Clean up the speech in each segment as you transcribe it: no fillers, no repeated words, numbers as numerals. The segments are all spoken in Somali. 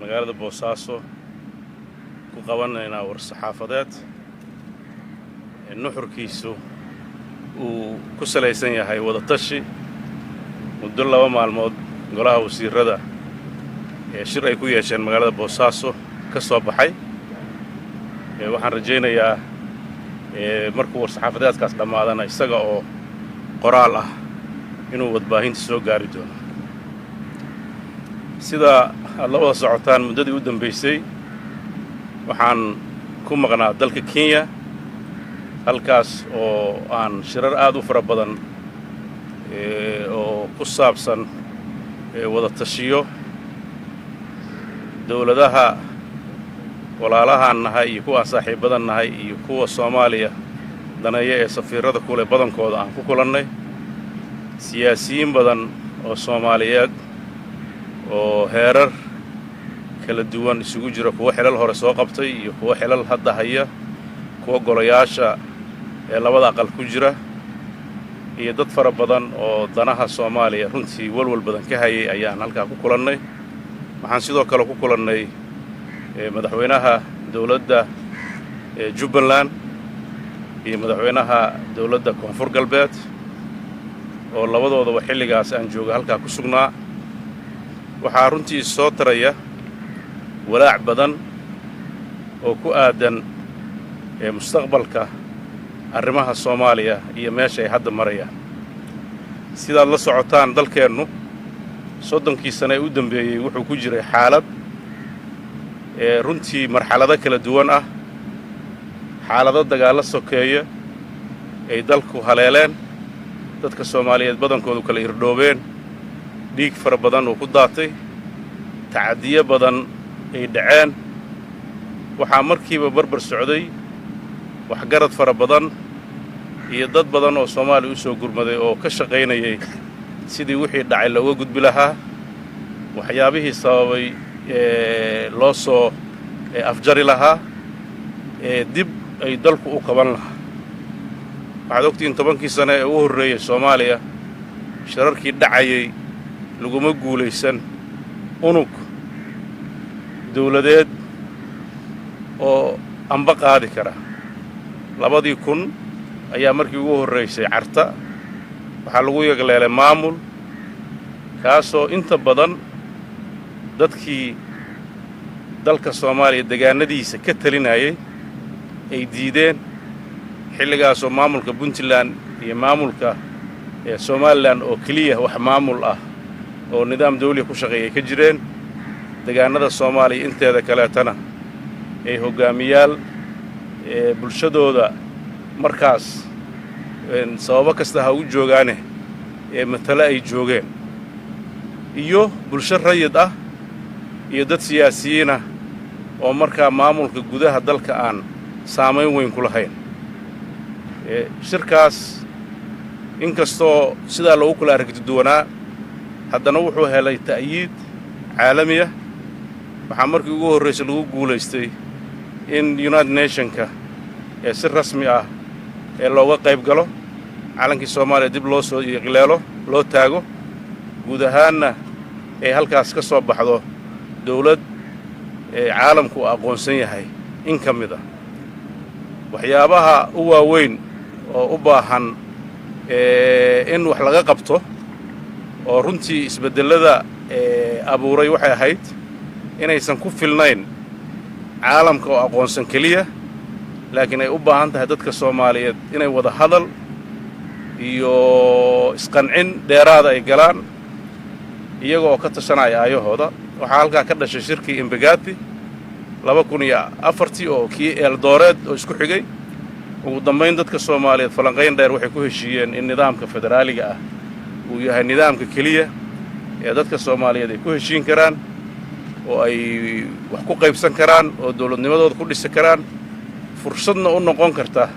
magaalada Boosaaso ku qabanaynaa war-saxaafadeed nuxurkiisu uu ku salaysan yahay wada tashi muddo 2 maalmood golaha wasiirada shir ay ku yeesheen magaalada Boosaaso ka soo baxay waxaan rajaynayaa markuu war-saxaafadeedkaas dhamaadana isaga oo qoraal ah inuu wadbaahinta soo gaari doono sida aad la wada socotaan muddadii u dambaysay waxaan ku maqnaa dalka Kenya halkaas oo aan shirar aad u fara badan oo ku saabsan wada tashiyo dawladaha walaalahaan nahay iyo kuwa saaxiibadan nahay iyo kuwa Soomaaliya daneeya ee safiirada kule badankooda aan ku kulannay siyaasiyiin badan oo Soomaaliyeed oo heerar kala duwan isugu jira kuwa xilal hore soo qabtay iyo kuwa xilal hadda haya kuwa golayaasha ee labada aqal ku jira iyo dad fara badan oo danaha Soomaaliya runtii walwal badan ka hayay ayaan halkaa ku kulannay waxaan sidoo kale ku kulannay madaxweynaha dawladda Jubbaland iyo madaxweynaha dawladda Koonfur Galbeed oo labadoodaba xilligaas aan jooga halkaa ku sugnaa waxaa runtii soo taraya walaac badan oo ku aadan mustaqbalka arrimaha Soomaaliya iyo meesha ay hadda marayaan sidaad la socotaan dalkeennu 30 sano u dambeeyay wuxuu ku jiray xaalad runtii marxalado kala duwan ah xaalado dagaal sokeeya ay dalku haleeleen dadka Soomaaliyeed badankoodu kala irdhoobeen dhiig fara badan oo ku daatay tacadiyo badan ay dhaceen waxaa markiiba barbar socday waxgarad fara badan iyo dad badan oo Soomaali u soo gurmaday oo ka shaqaynayay sidii wixii dhacay looga gudbi lahaa waxyaabihii sababay loo soo afjari lahaa dib ay dalku u qaban lahaa waxaad ogtiin 10 sano ee ugu horreeyay Soomaaliya shirarkii dhacayay laguma guulaysan unug dawladeed oo amba qaadi kara 2000 ayaa markii ugu horreysay carta waxaa lagu yagleelay maamul kaasoo inta badan dadkii dalka Soomaaliya deegaanadiisa ka talinayay ay diideen xilligaasoo maamulka Puntland iyo maamulka Somaliland oo kaliya wax maamul ah oo nidaam dawli ku shaqeeyay ka jireen deegaanada Soomaaliya inteeda kaleetana ay hogaamiyaal bulshadooda markaas sababo kasta ha u joogaane matala ay joogeen iyo bulsho rayid ah iyo dad siyaasiyiin ah oo markaa maamulka gudaha dalka aan saamayn weyn ku lahayn shirkaas inkastoo sidaa loogu kala aragtiduwanaa haddana wuxuu helay ta'yiid caalami ah waxaa markii ugu horreysay lagu guulaystay in United Nationka si rasmi ah looga qayb galo calankii Soomaaliya dib loo soo iqleelo loo taago guud ahaanna halkaas ka soo baxdo dawlad caalamku aqoonsan yahay in ka mid ah waxyaabaha u waaweyn oo u baahan in wax laga qabto oo runtii isbeddelada abuuray waxay ahayd inaysan ku filnayn caalamka oo aqoonsan kaliya laakiin ay u baahan tahay dadka Soomaaliyeed inay wada hadal iyo isqancin dheeraad ay galaan iyagoo ka tashanaya ayahooda waxaa halkaa ka dhashay shirkii Embagati 2004 oo kii Eldoret oo isku xigay ugu dambeyn dadka Soomaaliyeed falanqayn dheer waxay ku heshiiyeen in nidaamka federaaliga ah uu yahay nidaamka kaliya ee dadka Soomaaliyeed ay ku heshiin karaan oo ay wax ku qaybsan karaan oo dawladnimadooda ku dhisi karaan fursadna u noqon karta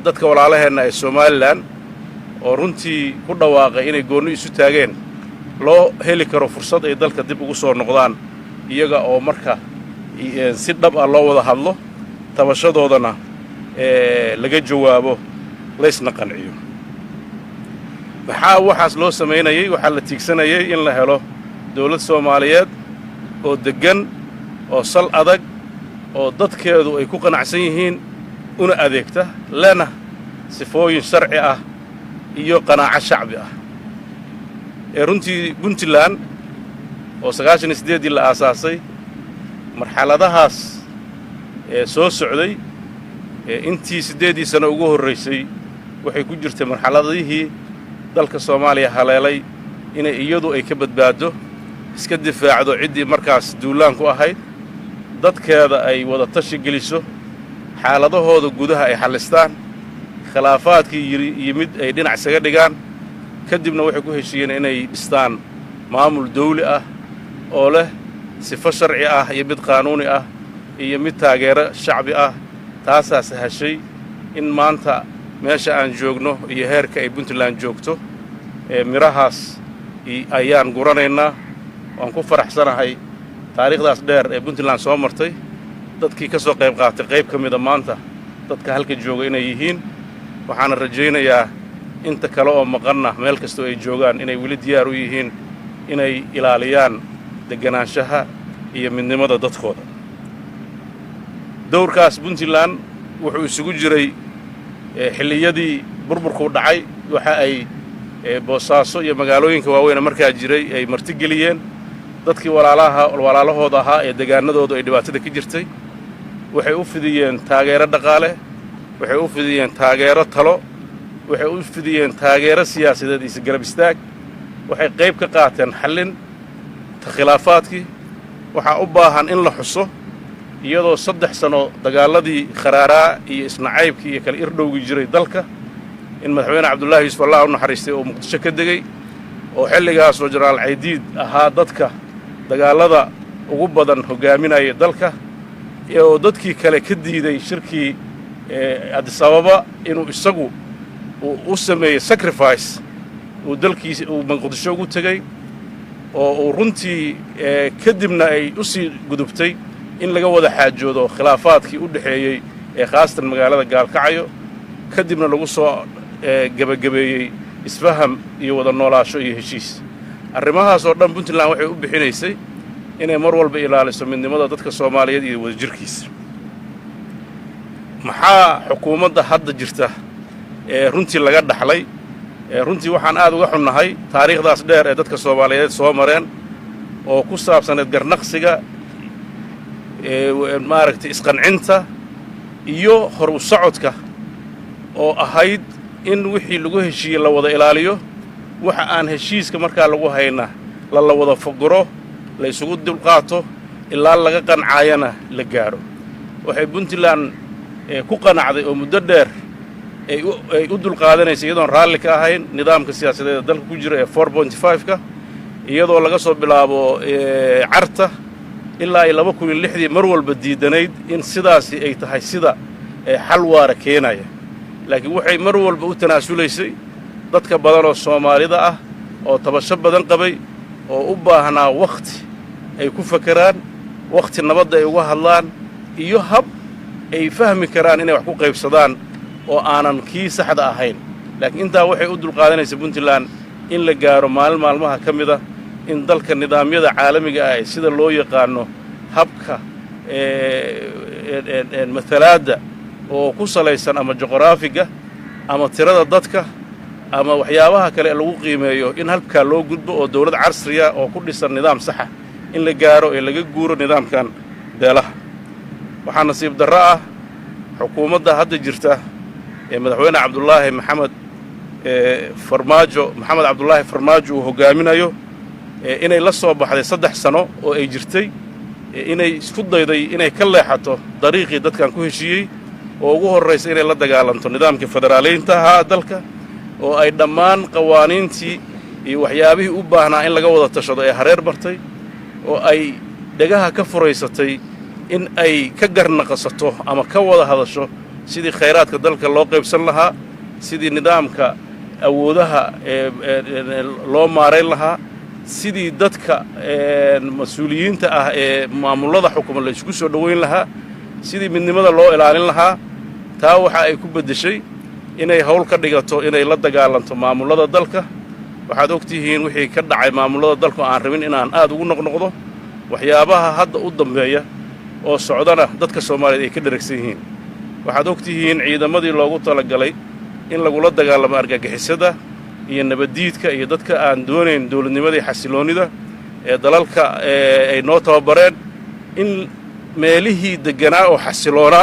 dadka walaalaheena ee Somaliland oo runtii ku dhawaaqay inay gooni isu taageen loo heli karo fursad ay dalka dib ugu soo noqdaan iyaga oo marka si dhab ah loo wada hadlo tabashadoodana laga jawaabo laysna qanciyo waxaas loo sameynayay waxaa la tiigsanayay in la helo dawlad Soomaaliyeed oo deggan oo sal adag oo dadkeedu ay ku qanacsan yihiin una adeegta lena sifooyin sharci ah iyo qanaaco shacbi ah runtii Puntland oo 98 la aasaasay marxaladahaas soo socday intii 8 sano ugu horeysay waxay ku jirtay marxaladihii dalka Soomaaliya haleelay inay iyadu ay ka badbaado iska difaacdo cidii markaas duulaan ku ahayd dadkeeda ay wada tashi geliso xaaladahooda gudaha ay xalistaan khilaafaadkii yimid ay dhinac isaga dhigaan kadibna waxay ku heshiiyeen inay dhistaan maamul dawli ah oo leh sifo sharci ah iyo mid qaanuuni ah iyo mid taageero shacbi ah taasaas heshay in maanta meesha aan joogno iyo heerka ay Puntland joogto mirahaas ayaan guranaynaa waan ku faraxsanahay taariikhdaas dheer ee Puntland soo martay dadkii ka soo qayb qaatay qayb ka mid ah maanta dadka halka jooga inay yihiin waxaan rajaynayaa inta kale oo maqanna meel kasta ay joogaan inay weli diyaar u yihiin inay ilaaliyaan deganaanshaha iyo midnimada dadkooda dowrkaas Puntland wuxuu isugu jiray xilliyadii burburku dhacay waxa ay boosaaso iyo magaalooyinka waaweyn markaa jiray ay martigeliyeen dadkii walaalahooda ahaa ee deegaanadooda ay dhibaatada ka jirtay waxay u fidiyeen taageero dhaqaale waxay u fidiyeen taageero talo waxay u fidiyeen taageero siyaasadeed iyo garab istaag waxay qayb ka qaateen xallin khilaafaadkii waxa u baahan in la xuso iyadoo 3 sano dagaaladii qaraaraa iyo isnacaybkii iyo kala irdhowgii jiray dalka in madaxweyne Cabdullaahi Yuusuf Allah u naxariistay oo Muqdisho ka degay oo xilligaas oo Jenaraal Caydiid ahaa dadka dagaalada ugu badan hogaaminaya dalka oo dadkii kale ka diiday shirkii Addis Ababa inuu isagu u sameeyay sacrifice uu dalkiisa uu Muqdisho ugu tagay oo uu runtii kadibna ay u sii gudubtay in laga wada xaajoodo khilaafaadkii u dhaxeeyay ee khaasatan magaalada Gaalkacyo kadibna lagu soo gabagabeeyay isfaham iyo wada noolaasho iyo heshiis arrimahaas oo dhan Puntland waxay u bixinaysay inay mar walba ilaaliso midnimada dadka Soomaaliyeed iyo wadajirkiisa maxaa xukuumadda hadda jirta runtii laga dhaxlay runtii waxaan aad uga xunnahay taariikhdaas dheer ee dadka Soomaaliyeed soo mareen oo ku saabsaneed garnaqsiga maaragtay isqancinta iyo hor u socodka oo ahayd in wixii lagu heshiiyey la wada ilaaliyo waxa aan heshiiska markaa lagu hayna la wada fogoro la isugu dulqaato ilaa laga qancayana la gaaro waxay Puntland ku qanacday oo muddo dheer ay u dulqaadanaysa iyadoon raalli ka ahayn nidaamka siyaasadeed dalka ku jira ee 4.5ka iyadoo laga soo bilaabo carta ilaa 2006 mar walba diidanayd in sidaasi ay tahay sida xal waara keenaya laakiin waxay mar walba u tanaasulaysay dadka badan oo Soomaalida ah oo tabasho badan qabay oo u baahnaa waqti ay ku fakaraan waqti nabad ay uga hadlaan iyo hab ay fahmi karaan inay wax ku qaybsadaan oo aanan kii saxda ahayn laakiin intaa waxay u dulqaadanaysaa Puntland in la gaaro maalmaha ka mid ah in dalka nidaamyada caalamiga ah sida loo yaqaano habka matalaada oo ku salaysan ama juqraafiga ama tirada dadka ama waxyaabaha kale lagu qiimeeyo in halka loo gudbo oo dawlad casriya oo ku dhisan nidaam sax ah in la gaaro ee laga guuro nidaamkan beelaha waxaa nasiib darro ah xukuumadda hadda jirta ee madaxweyne maxamed cabdullaahi farmaajo uu hogaaminayo inay la soo baxday 3 sano oo ay jirtay inay isku dayday inay ka leexato dariiqii dadkan ku heshiiyey oo ugu horreysa inay la dagaalanto nidaamka federaaleynta ahaa dalka oo ay dhammaan qawaaniintii iyo waxyaabihii u baahnaa in laga wada tashado ee hareer bartay oo ay dhagaha ka furaysatay in ay ka garnaqasato ama ka wada hadasho sidii khayraadka dalka loo qaybsan lahaa sidii nidaamka awoodaha loo maareyn lahaa sidii dadka mas'uuliyiinta ah ee maamulada xukuumadda la isku soo dhaweyn lahaa sidii midnimada loo ilaalin lahaa taa waxa ay ku bedeshay inay hawl ka dhigato inay la dagaalanto maamulada dalka waxaad ogtihiin wixii ka dhacay maamulada dalka aan rabin inaan aad ugu noqnoqdo waxyaabaha hadda u dambeeya oo socdana dadka Soomaaliyeed ay ka dharagsan yihiin waxaad ogtihiin ciidamadii loogu talagalay in lagula dagaalamo argagixisada iyo nabadiidka iyo dadka aan doonayn dawladnimadii xasiloonida ee dalalka ay noo tababareen in meelihii deganaa oo xasiloona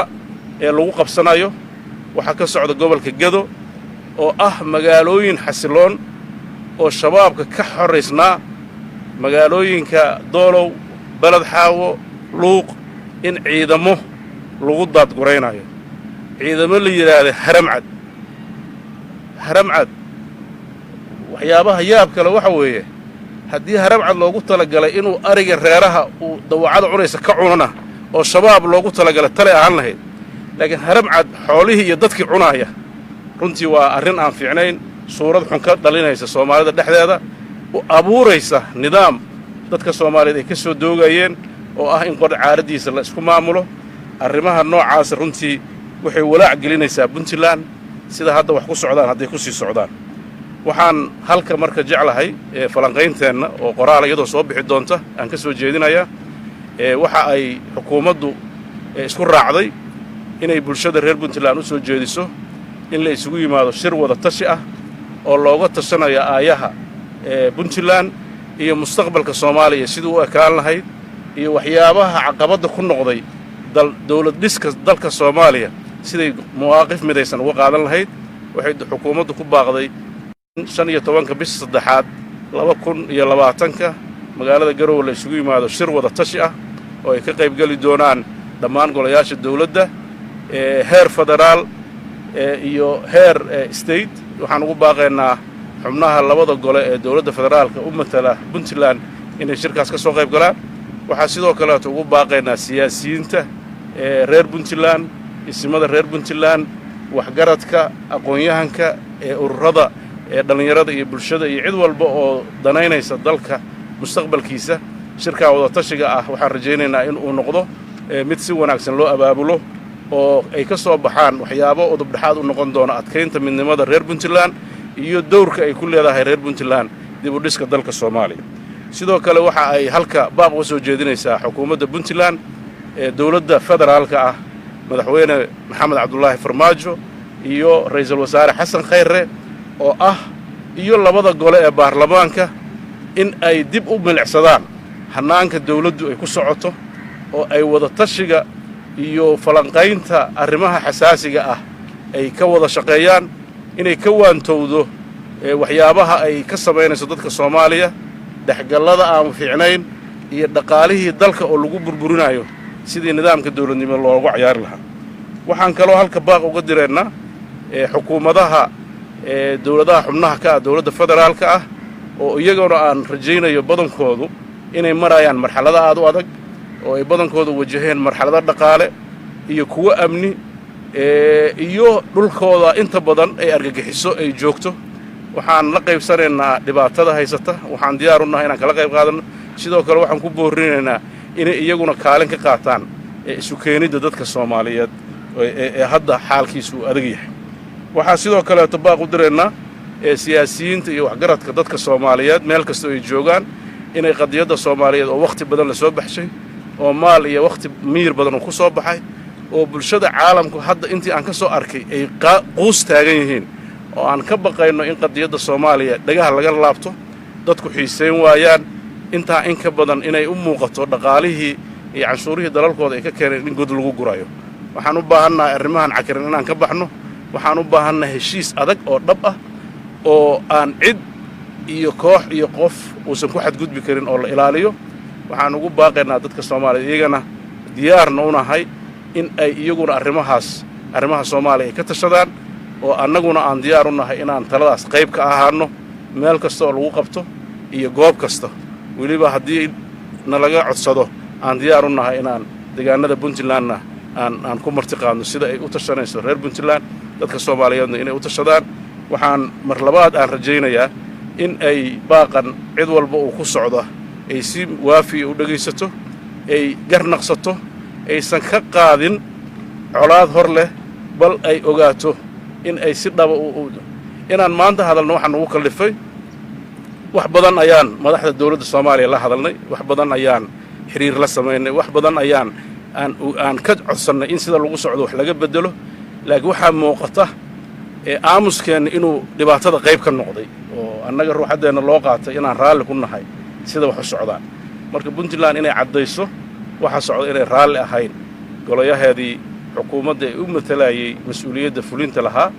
ee lagu qabsanayo waxa ka socda gobolka Gado oo ah magaalooyin xasiloon oo shabaabka ka xoreysnaa magaalooyinka Doolow balad xaawo luuq in ciidamo lagu daadguraynayo ciidamo la yiraahdo haramcad waxyaabaha yaab kale waxa weeye haddii haramcad loogu talagalay inuu ariga reeraha uu dawacada cunaysa ka cunana oo shabaab loogu talagalay tale ahaan lahayd laakiin haramcad xoolihii iyo dadkii cunaaya runtii waa arrin aan fiicnayn suurad xun ka dhalinaysa Soomaalida dhexdeeda u abuuraysa nidaam dadka Soomaaliyeed ay ka soo doogayeen oo ah in qod caaradiisa la isku maamulo arrimaha noocaas runtii waxay walaac gelinaysaa Puntland sida hadda wax ku socdaan hadday ku sii socdaan waxaan halka marka jeclahay falanqaynteena oo qoraal iyadoo soo bixi doonta aan ka soo jeedinayaa waxa ay xukuumaddu isku raacday inay bulshada reer Puntland u soo jeediso in la isugu yimaado shir wada tashi ah oo looga tashanayo aayaha Puntland iyo mustaqbalka Soomaaliya sidoo uu ekaan lahayd iyo waxyaabaha caqabada ku noqday dawlad dhiska dalka Soomaaliya siday muwaaqif midaysan uga qaadan lahayd waxay xukuumaddu ku baaqday 15 bisha saddexaad 2020 magaalada Garowe la isugu yimaado shir wada tashi ah oo ay ka qayb gali doonaan dhammaan golayaasha dawladda heer federaal iyo heer state waxaan ugu baaqaynaa xubnaha labada gole ee dawladda federaalka u matala Puntland inay shirkaas ka soo qayb galaan waxaa sidoo kale ugu baaqaynaa siyaasiyiinta reer Puntland ismada reer Puntland waxgaradka aqoon-yahanka ururada dhalinyarada iyo bulshada iyo cid walba oo danaynaysa dalka mustaqbalkiisa shirka wada tashiga ah waxaan rajaynaynaa in uu noqdo mid si wanaagsan loo abaabulo oo ay ka soo baxaan waxyaabo udub dhaxaad u noqon doona adkeynta midnimada reer Puntland iyo dowrka ay ku leedahay reer Puntland dib u dhiska dalka Soomaaliya sidoo kale waxa ay halka baaq u soo jeedinaysaa xukuumadda Puntland dawladda federaalka ah madaxweyne Maxamed Cabdullaahi Farmaajo iyo ra'iisul wasaare Xasan Khayre oo ah iyo labada gole ee baarlamaanka in ay dib u milicsadaan hanaanka dawladdu ay ku socoto oo ay wada tashiga iyo falanqaynta arrimaha xasaasiga ah ay ka wada shaqeeyaan inay ka waantowdo waxyaabaha ay ka sameynayso dadka Soomaaliya dhaxgalada aan fiicnayn iyo dhaqaalihii dalka oo lagu burburinayo sidii nidaamka dawladnimo loogu ciyaari lahaa waxaan kaloo halka baaq uga direynaa xukuumadaha dawladaha xubnaha ka ah dawladda federaalka ah oo iyaguna aan rajaynayo badankoodu inay marayaan marxalada aad u adag oo ay badankoodu wajaheen marxalada dhaqaale iyo kuwa amni iyo dhulkooda inta badan ay argagixiso ay joogto waxaan la qaybsanaynaa dhibaatada haysata waxaan diyaar u nahay inaan kala qayb qaadano sidoo kale waxaan ku boorinaynaa inay iyaguna kaalin ka qaataan isu keenidda dadka Soomaaliyeed ee hadda xaalkiisu adag yahay waxaa sidoo kale baaq u direynaa siyaasiyiinta iyo waxgaradka dadka Soomaaliyeed meel kasta ay joogaan inay qadiyadda Soomaaliyeed oo waqti badan la soo baxshay oo maal iyo waqti miir badan ku soo baxay oo bulshada caalamku hadda intii aan ka soo arkay ay quus taagan yihiin oo aan ka baqayno in qadiyadda Soomaaliya dhagaha laga laabto dadku xiiseyn waayaan intaa in ka badan inay u muuqato dhaqaalihii iyo canshuurihii dalalkooda ay ka keeneen in god lagu gurayo waxaan u baahannahay arrimahan cakiran inaan ka baxno waxaan u baahannahay heshiis adag oo dhab ah oo aan cid iyo koox iyo qof uusan ku xadgudbi karin oo la ilaaliyo waxaan ugu baaqaynaa dadka Soomaaliyeed iyagana diyaarna u nahay in ay iyaguna arrimaha Soomaaliya ay ka tashadaan oo annaguna aan diyaar u nahay inaan taladaas qayb ka ahaano meel kasta oo lagu qabto iyo goob kasta weliba haddii nalaga codsado aan diyaar u nahay inaan deegaanada Puntlandna aan ku martiqaadno sida ay u tashanayso reer Puntland dadka Soomaaliyeedna inay u tashadaan waxaan mar labaad aan rajaynayaa in ay baaqan cid walba uu ku socdo ay si waafi u dhageysato ay garnaqsato aysan ka qaadin colaad hor leh bal ay ogaato in ay si dhaba inaan maanta hadalno waxaan ugu kallifay wax badan ayaan madaxda dawladda Soomaaliya la hadalnay wax badan ayaan xiriir la sameynay wax badan ayaan ka codsanay in sida lagu socdo wax laga bedelo laakiin waxaa muuqata aamuskeena inuu dhibaatada qayb ka noqday oo annaga ruuxadeena loo qaatay inaan raalli ku nahay sida wax u socdaan marka Puntland inay cadayso waxa socda inay raalli ahayn golayaheedii xukuumadda ay u matalayay mas'uuliyadda fulinta lahaa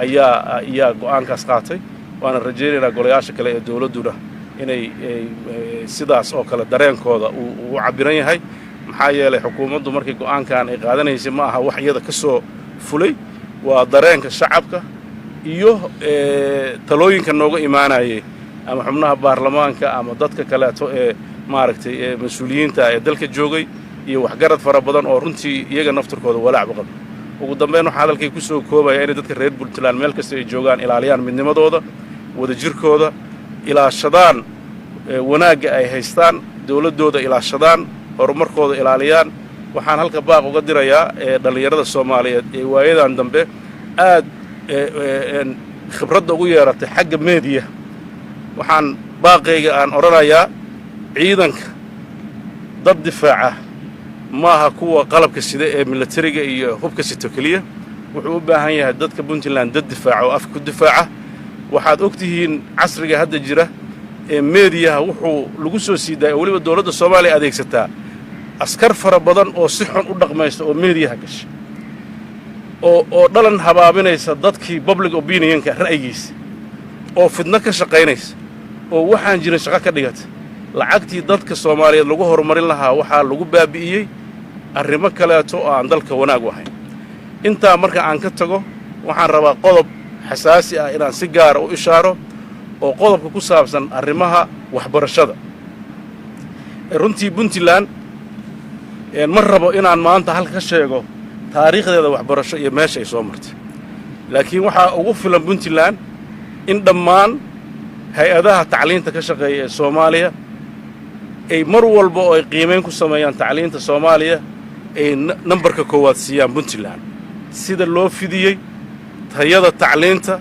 ayaa go'aankaas qaatay waana rajaynaynaa golayaasha kale ee dawladuna inay sidaas oo kale dareenkooda uu cabiran yahay maxaa yeelay xukuumaddu markii go'aankan ay qaadanaysay ma aha wax iyada ka soo fulay waa dareenka shacabka iyo talooyinka nooga imaanayay ama xubnaha baarlamaanka ama dadka kaleeto ee maaragtay mas'uuliyiinta ee dalka joogay iyo waxgarad fara badan oo runtii iyaga naftirkooda walaac qaba ugu dambeyn waxa hadalkay ku soo koobaya in dadka reer Puntland meel kasta ay joogaan ilaaliyaan midnimadooda wada jirkooda ilaashadaan wanaagga ay haystaan dawladooda ilaashadaan horumarkooda ilaaliyaan waxaan halka baaq uga dirayaa dhalinyarada Soomaaliyeed ee waayadan dambe aad khibradda ugu yeeratay xagga media waxaan baaqayga aan oranayaa ciidanka dad difaaca maaha kuwa qalabka sida ee militariga iyo hubka sito kaliya wuxuu u baahan yahay dadka Puntland dad difaaca oo afku difaaca waxaad ogtihiin casriga hadda jira ee media wuxuu lagu soo siiday waliba dawladda Soomaaliya adeegsataa askar fara badan oo si xun u dhaqmaysta oo media gashay oo dhalan habaabinaysa dadkii public opinionka ra'yigiisa oo fidna ka shaqaynaysa oo waxaan jirin shaqo ka dhigata lacagtii dadka Soomaaliyeed lagu horumarin lahaa waxaa lagu baabi'iyay arrimo kaleeto oo aan dalka wanaag u ahayn intaa marka aan ka tago waxaan rabaa qodob xasaasi ah inaan si gaar ah u ishaaro oo qodobka ku saabsan arrimaha waxbarashada runtii Puntland ma rabo inaan maanta halka ka sheego taariikhdeeda waxbarasho iyo meesha ay soo martay laakiin waxaa ugu filan Puntland in dhammaan hay'adaha tacliinta ka shaqeeya ee Soomaaliya ay mar walba oo ay qiimeyn ku sameeyaan tacliinta Soomaaliya ay numberka koowaad siiyaan Puntland sida loo fidiyay tayada tacliinta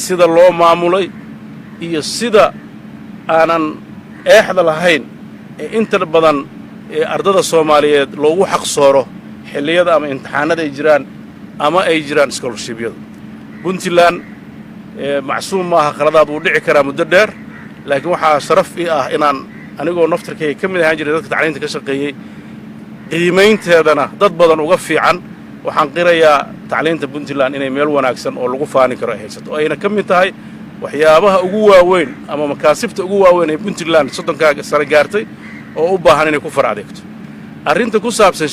sida loo maamulay iyo sida aanan eexda lahayn ee inta badan ardada Soomaaliyeed loogu xaqsooro xilliyada ama imtixaanada ay jiraan ama ay jiraan scholarship-yada Puntland macsuum maaha qaladaad uu dhici karaa muddo dheer laakiin waxaa sharaf ii ah inaan anigoo naftirkay ka mid ahaan jiray dadka tacliinta ka shaqeeyay qiimaynteedana dad badan uga fiican waxaan qirayaa tacliinta Puntland inay meel wanaagsan oo lagu faani karo ay haysato ayna ka mid tahay waxyaabaha ugu waaweyn ama makaasibta ugu waaweyn ee Puntland 30 sano gaartay oo u baahan inay ku faraadegto arrinta ku saabsan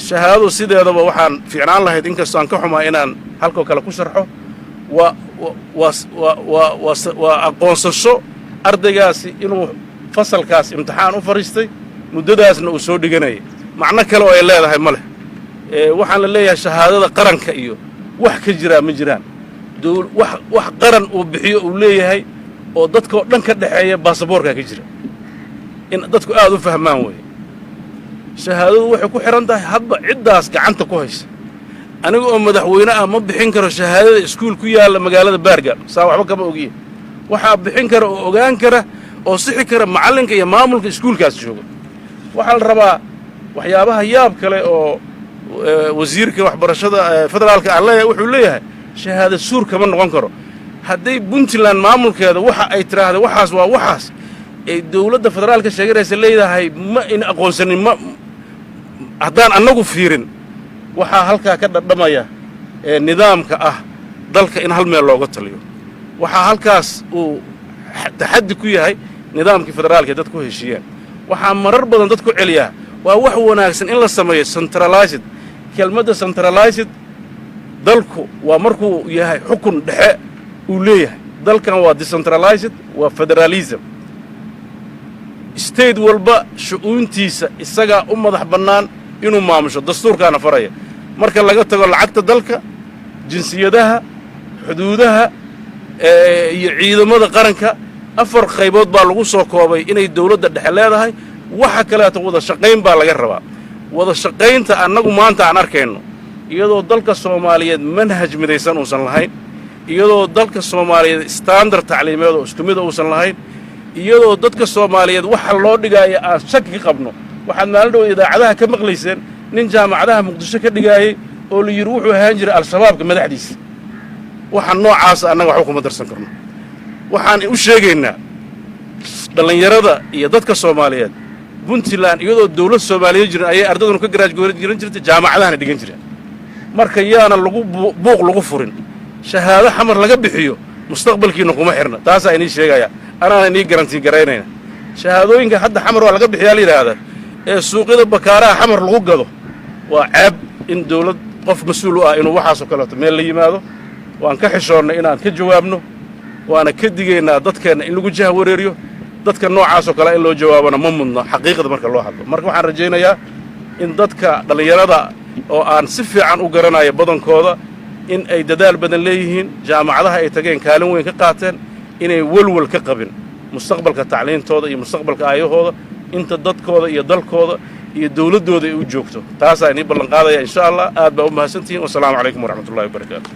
shahaado sideedaba waxaan fiicnaan lahayd inkastoo aan ka xumaa inaan halkoo kale ku sharxo waa aqoonsasho ardaygaasi inuu fasalkaas imtixaan u fariistay muddadaasna uu soo dhiganayay macno kale oo ay leedahay ma leh waxaan la leeyahay shahaadada qaranka iyo wax ka jira ma jiraan wax qaran uu bixiyo uu leeyahay oo dadka oo dhan ka dhaxeeya baasaboorka ka jira in dadku aad u fahmaan way shahaadadu waxay ku xiran tahay hadba ciddaas gacanta ku haysa aniga oo madaxweyne ah ma bixin karo shahaadada iskuul ku yaala magaalada Baargaal saa waxba kama ogiye waxa bixin kara oo ogaan kara oo sixi kara macalinka iyo maamulka iskuulkaas jooga waxa la rabaa waxyaabaha yaab kale oo wasiirka waxbarashada federaalka aan leeyahay wuxuu leeyahay shahaado suur kama noqon karo hadday Puntland maamulkeeda waxa ay tiraahdo waxaas waa waxaas ay dawladda federaalka sheeganaysa leedahay ma in aqoonsanin ma haddaan annagu fiirin waxaa halkaa ka dhadhamaya nidaamka ah dalka in hal meel looga taliyo waxaa halkaas uu taxaddi ku yahay nidaamkii federaalka ee dadku heshiiyeen waxaa marar badan dadku celiyaa waa wax wanaagsan in la sameeyo centralized kelmadda centralized dalku waa markuu yahay xukun dhexe uu leeyahay dalkan waa decentralized waa federalism state walba shu'uuntiisa isagaa u madax bannaan inuu maamusho dastuurkaana faraya marka laga tago lacagta dalka jinsiyadaha xuduudaha iyo ciidamada qaranka 4 qaybood baa lagu soo koobay inay dawladda dhexe leedahay waxa kaleeto wada shaqayn baa laga rabaa wada shaqaynta annagu maanta aan arkayno iyadoo dalka Soomaaliyeed manhaj midaysan uusan lahayn iyadoo dalka Soomaaliyeed standard tacliimeed oo isku mid uusan lahayn iyadoo dadka Soomaaliyeed waxa loo dhigaayo aan shaki qabno waxaad maalin dhow idaacadaha ka maqlayseen nin jaamacadaha Muqdisho ka dhigaayay oo la yiri wuxuu ahaan jiray al-shabaabka madaxdiisa waxaan noocaas annaga wax kuma darsan karno waxaan u sheegaynaa dhalinyarada iyo dadka Soomaaliyeed Puntland iyadoo dawlad Soomaaliyeed jirin ayay ardaduna ka garaaj gooran jirtay jaamacadaha dhigan jireen marka yaana lagu buuq lagu furin shahaado xamar laga bixiyo mustaqbalkiina kuma xirna taas ay inii sheegaya anaa inii garanti gareynayna shahaadooyinka hadda xamar waa laga bixiyaa la yiraahdaa ee suuqyada bakaaraha xamar lagu gado waa ceeb in dawlad qof mas'uul ah inuu waxaas oo kale meel la yimaado waan ka xishoonnay inaan ka jawaabno waana ka digaynaa dadkeena in lagu jaha wareeriyo dadka noocaas oo kale in loo jawaabana ma mudno xaqiiqada marka loo hadlo marka waxaan rajaynayaa in dadka dhalinyarada oo aan si fiican u garanayo badankooda in ay dadaal badan leeyihiin jaamacadaha ay tageen kaalin weyn ka qaateen inay walwal ka qabin mustaqbalka tacliintooda iyo mustaqbalka aayahooda inta dadkooda iyo dalkooda iyo dawladooda ay u joogto taas aan ballan qaadaya insha Allah aad baa u mahadsantihiin wassalaamu calaykum waraxmatullaahi wabarakaatuh